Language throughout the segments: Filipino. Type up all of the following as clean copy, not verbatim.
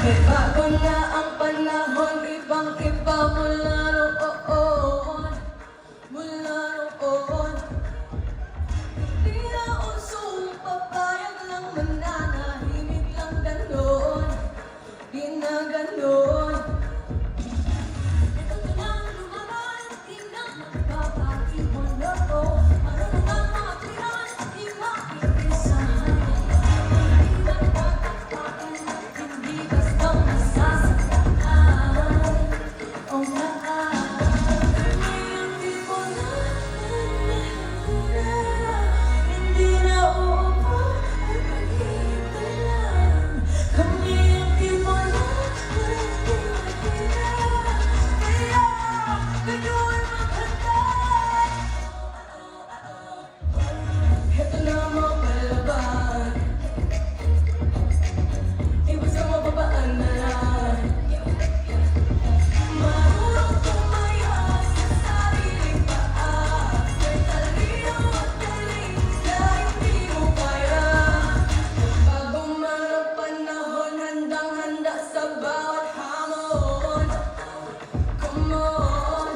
May bago na ang panahon, ibang-iba mula noon, mula noon. Hindi na usong papayag lang mananahimik lang ganon, di na ganon. Ito na lang lumaban, di na magpapatiwan ako. Marunong ang mga piran, di makikisahan. Hindi magtatakpan at hindi bastang masasaktan. Oh mahal, ngayong di mo na hindi na uupo at maghihintay lang. Kami ang di mo na hindi mahirap. Kaya kayo ay maghanda. Ito na ang mga palaban, iwas ang mababaan na lang. Marunong tumaya sa sariling paa. May talino at galing na hindi mo kaya. Bago man ang panahon, handang-handa sa bawat hamon. Come on.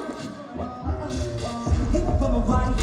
Di mo pa mawari